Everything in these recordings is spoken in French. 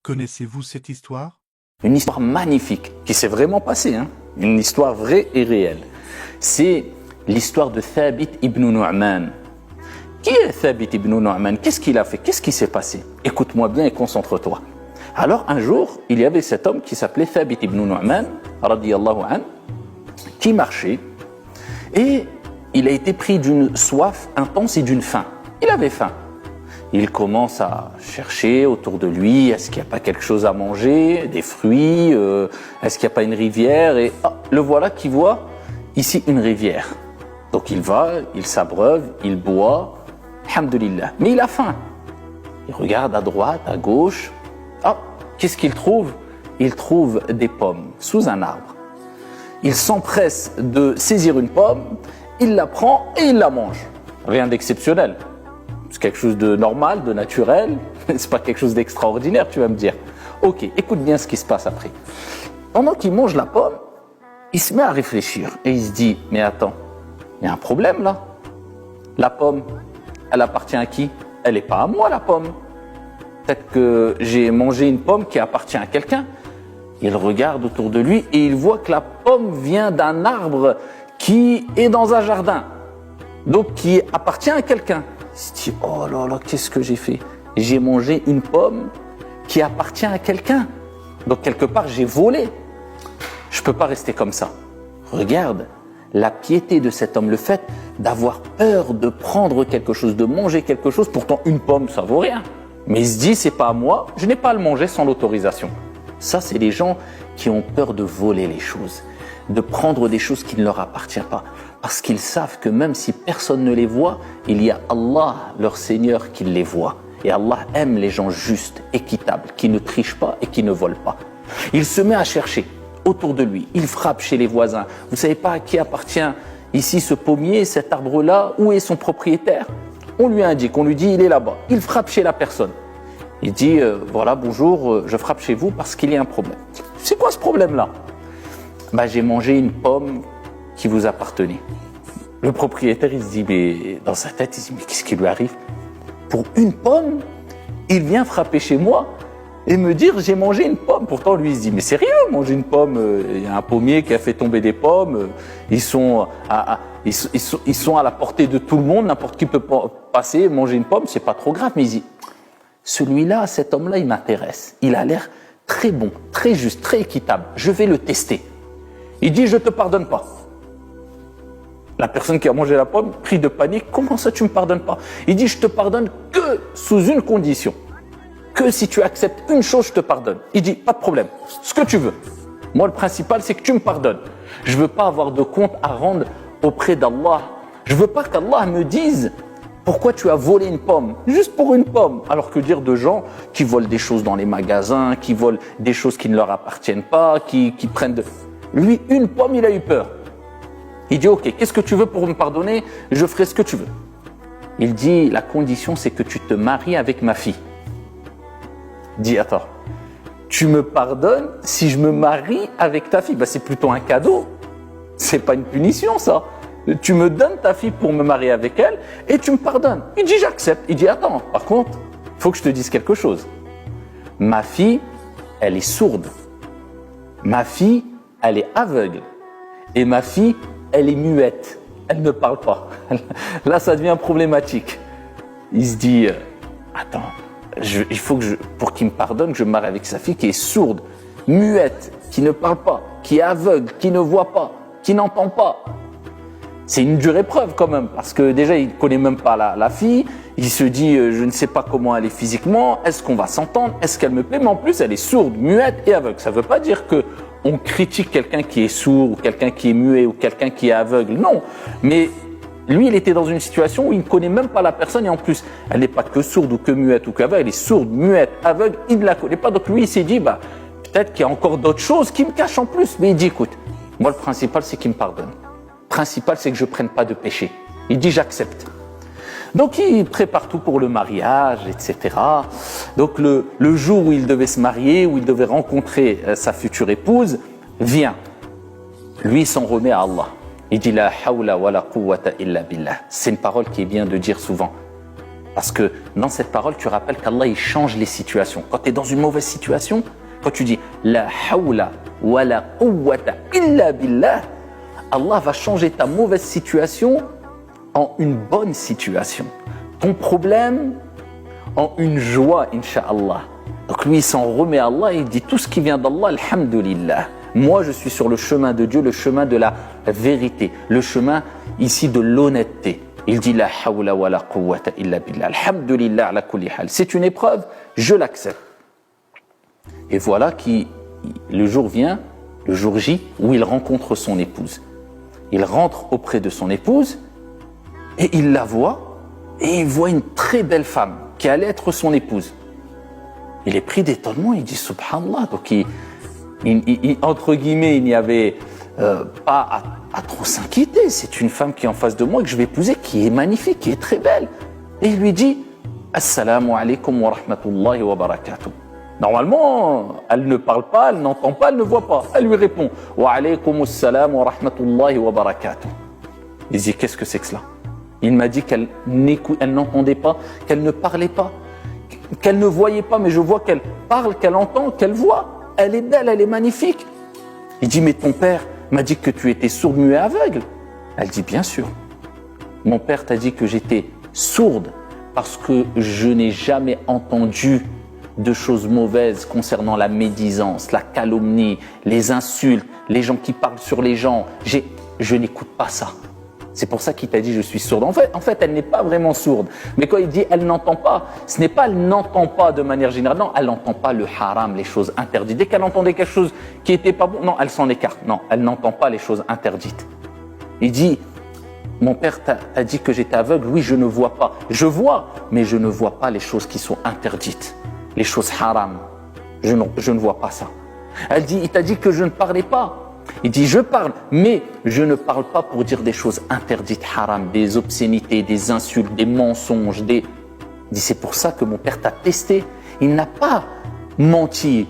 Connaissez-vous cette histoire? Une histoire magnifique qui s'est vraiment passée, une histoire vraie et réelle. C'est l'histoire de Thabit ibn Nu'man. Qui est Thabit ibn Nu'man? Qu'est-ce qu'il a fait? Qu'est-ce qui s'est passé? Écoute-moi bien et concentre-toi. Alors un jour, il y avait cet homme qui s'appelait Thabit ibn Nu'man, radiyallahu an, qui marchait et il a été pris d'une soif intense et d'une faim. Il avait faim. Il commence à chercher autour de lui, est-ce qu'il n'y a pas quelque chose à manger, des fruits, est-ce qu'il n'y a pas une rivière? Et le voilà qui voit ici une rivière. Donc il va, il s'abreuve, il boit, alhamdulillah. Mais il a faim. Il regarde à droite, à gauche. Qu'est-ce qu'il trouve? Il trouve des pommes sous un arbre. Il s'empresse de saisir une pomme, il la prend et il la mange. Rien d'exceptionnel. C'est quelque chose de normal, de naturel. C'est pas quelque chose d'extraordinaire, tu vas me dire. Ok, écoute bien ce qui se passe après. Pendant qu'il mange la pomme, il se met à réfléchir et il se dit, mais attends, il y a un problème là. La pomme, elle appartient à qui? Elle n'est pas à moi la pomme. Peut-être que j'ai mangé une pomme qui appartient à quelqu'un. Il regarde autour de lui et il voit que la pomme vient d'un arbre qui est dans un jardin. Donc qui appartient à quelqu'un. Il se dit, oh là là, qu'est-ce que j'ai fait? J'ai mangé une pomme qui appartient à quelqu'un. Donc quelque part, j'ai volé. Je ne peux pas rester comme ça. Regarde la piété de cet homme, le fait d'avoir peur de prendre quelque chose, de manger quelque chose. Pourtant, une pomme, ça vaut rien. Mais il se dit, c'est pas à moi, je n'ai pas à le manger sans l'autorisation. Ça, c'est les gens qui ont peur de voler les choses, de prendre des choses qui ne leur appartiennent pas. Parce qu'ils savent que même si personne ne les voit, il y a Allah, leur Seigneur, qui les voit. Et Allah aime les gens justes, équitables, qui ne trichent pas et qui ne volent pas. Il se met à chercher autour de lui, il frappe chez les voisins. Vous ne savez pas à qui appartient ici ce pommier, cet arbre-là, où est son propriétaire? On lui indique, on lui dit, il est là-bas. Il frappe chez la personne. Il dit, voilà, bonjour, je frappe chez vous parce qu'il y a un problème. C'est quoi ce problème-là? J'ai mangé une pomme qui vous appartenait. Le propriétaire, il se dit, mais dans sa tête, il se dit, mais qu'est-ce qui lui arrive? Pour une pomme, il vient frapper chez moi et me dire, j'ai mangé une pomme. Pourtant, lui, il se dit, mais sérieux, manger une pomme, il y a un pommier qui a fait tomber des pommes, ils sont à la portée de tout le monde, n'importe qui peut passer, manger une pomme, c'est pas trop grave. Mais il dit, celui-là, cet homme-là, il m'intéresse. Il a l'air très bon, très juste, très équitable. Je vais le tester. Il dit, je te pardonne pas. La personne qui a mangé la pomme, pris de panique, comment ça tu me pardonnes pas? Il dit, je te pardonne que sous une condition. Que si tu acceptes une chose, je te pardonne. Il dit, pas de problème, ce que tu veux. Moi, le principal, c'est que tu me pardonnes. Je veux pas avoir de compte à rendre auprès d'Allah. Je veux pas qu'Allah me dise, pourquoi tu as volé une pomme? Juste pour une pomme. Alors que dire de gens qui volent des choses dans les magasins, qui volent des choses qui ne leur appartiennent pas, qui prennent de... Lui, une pomme, il a eu peur. Il dit, ok, qu'est-ce que tu veux pour me pardonner? Je ferai ce que tu veux. Il dit, la condition, c'est que tu te maries avec ma fille. Il dit, attends, tu me pardonnes si je me marie avec ta fille? C'est plutôt un cadeau. C'est pas une punition, ça. Tu me donnes ta fille pour me marier avec elle et tu me pardonnes. Il dit, j'accepte. Il dit, attends, par contre, il faut que je te dise quelque chose. Ma fille, elle est sourde. Ma fille, elle est aveugle. Et ma fille, elle est muette. Elle ne parle pas. Là, ça devient problématique. Il se dit, attends, il faut que pour qu'il me pardonne, que je me marie avec sa fille qui est sourde, muette, qui ne parle pas, qui est aveugle, qui ne voit pas, qui n'entend pas. C'est une dure épreuve quand même, parce que déjà, il ne connaît même pas la fille. Il se dit, je ne sais pas comment elle est physiquement, est-ce qu'on va s'entendre, est-ce qu'elle me plaît? Mais en plus, elle est sourde, muette et aveugle. Ça ne veut pas dire qu'on critique quelqu'un qui est sourd, ou quelqu'un qui est muet, ou quelqu'un qui est aveugle. Non, mais lui, il était dans une situation où il ne connaît même pas la personne, et en plus, elle n'est pas que sourde ou que muette ou qu'aveugle, elle est sourde, muette, aveugle, il ne la connaît pas. Donc lui, il s'est dit, peut-être qu'il y a encore d'autres choses qui me cachent en plus. Mais il dit, écoute, moi, le principal, c'est qu'il me pardonne. Le principal, c'est que je ne prenne pas de péché. Il dit, j'accepte. Donc, il prépare tout pour le mariage, etc. Donc, le jour où il devait se marier, où il devait rencontrer sa future épouse, vient. Lui, il s'en remet à Allah. Il dit, la hawla wa la quwwata illa billah. C'est une parole qui est bien de dire souvent. Parce que dans cette parole, tu rappelles qu'Allah, il change les situations. Quand tu es dans une mauvaise situation, quand tu dis « La hawla wa la quwwata illa billah », Allah va changer ta mauvaise situation en une bonne situation. Ton problème en une joie, incha'Allah. Donc lui, il s'en remet à Allah et il dit tout ce qui vient d'Allah, alhamdulillah. Moi, je suis sur le chemin de Dieu, le chemin de la vérité, le chemin ici de l'honnêteté. Il dit la hawla wa la quwwata illa billah. Alhamdulillah ala kulli hal. C'est une épreuve, je l'accepte. Et voilà le jour vient, le jour J, où il rencontre son épouse. Il rentre auprès de son épouse et il la voit et il voit une très belle femme qui allait être son épouse. Il est pris d'étonnement, il dit subhanallah. Donc entre guillemets, il n'y avait pas à trop s'inquiéter. C'est une femme qui est en face de moi que je vais épouser, qui est magnifique, qui est très belle. Et il lui dit assalamu alaikum wa rahmatullahi wa barakatuh. Normalement, elle ne parle pas, elle n'entend pas, elle ne voit pas. Elle lui répond wa alaykum assalam wa rahmatullahi wa barakatuh. Il dit qu'est-ce que c'est que cela? Il m'a dit qu'elle n'entendait pas, qu'elle ne parlait pas, qu'elle ne voyait pas, mais je vois qu'elle parle, qu'elle entend, qu'elle voit. Elle est belle, elle est magnifique. Il dit mais ton père m'a dit que tu étais sourde, muet, aveugle. Elle dit bien sûr. Mon père t'a dit que j'étais sourde parce que je n'ai jamais entendu de choses mauvaises concernant la médisance, la calomnie, les insultes, les gens qui parlent sur les gens. Je n'écoute pas ça. C'est pour ça qu'il t'a dit je suis sourde. En fait, elle n'est pas vraiment sourde. Mais quand il dit elle n'entend pas, ce n'est pas elle n'entend pas de manière générale. Non, elle n'entend pas le haram, les choses interdites. Dès qu'elle entendait quelque chose qui n'était pas bon, non, elle s'en écarte. Non, elle n'entend pas les choses interdites. Il dit mon père t'a dit que j'étais aveugle. Oui, je ne vois pas. Je vois, mais je ne vois pas les choses qui sont interdites. Les choses haram. Je ne vois pas ça. Elle dit il t'a dit que je ne parlais pas. Il dit je parle, mais je ne parle pas pour dire des choses interdites, haram, des obscénités, des insultes, des mensonges. Il dit c'est pour ça que mon père t'a testé. Il n'a pas menti.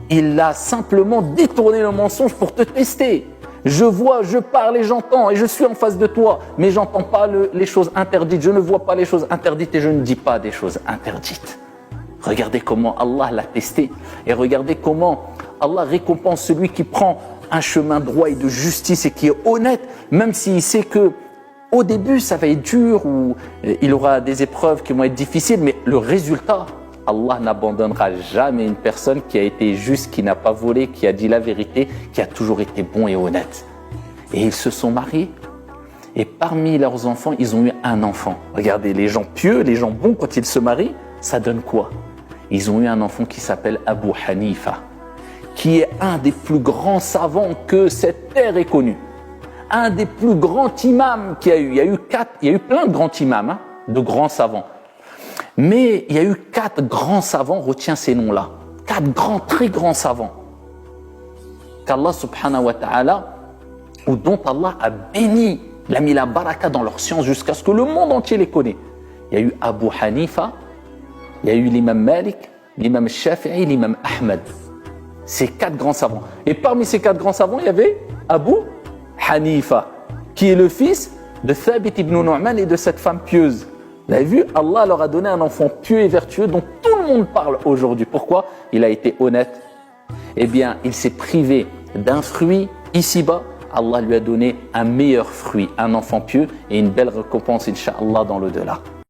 Il a simplement détourné le mensonge pour te tester. Je vois, je parle et j'entends et je suis en face de toi, mais j'entends pas les choses interdites. Je ne vois pas les choses interdites et je ne dis pas des choses interdites. Regardez comment Allah l'a testé et regardez comment Allah récompense celui qui prend un chemin droit et de justice et qui est honnête, même s'il sait que au début ça va être dur ou il aura des épreuves qui vont être difficiles, mais le résultat, Allah n'abandonnera jamais une personne qui a été juste, qui n'a pas volé, qui a dit la vérité, qui a toujours été bon et honnête. Et ils se sont mariés et parmi leurs enfants, ils ont eu un enfant. Regardez, les gens pieux, les gens bons, quand ils se marient, ça donne quoi? Ils ont eu un enfant qui s'appelle Abu Hanifa, qui est un des plus grands savants que cette terre ait connu. Un des plus grands imams qu'il y a eu. Il y a eu plein de grands imams, de grands savants. Mais il y a eu 4 grands savants, retiens ces noms-là. 4 grands, très grands savants. Qu'Allah subhanahu wa ta'ala, ou dont Allah a béni, il a mis la baraka dans leur science jusqu'à ce que le monde entier les connaisse. Il y a eu Abu Hanifa, il y a eu l'imam Malik, l'imam Shafi'i, l'imam Ahmed. Ces 4 grands savants. Et parmi ces 4 grands savants, il y avait Abu Hanifa, qui est le fils de Thabit ibn Nu'man et de cette femme pieuse. Vous avez vu, Allah leur a donné un enfant pieux et vertueux dont tout le monde parle aujourd'hui. Pourquoi? Il a été honnête. Eh bien, il s'est privé d'un fruit ici-bas. Allah lui a donné un meilleur fruit, un enfant pieux et une belle récompense, Inch'Allah, dans l'au-delà.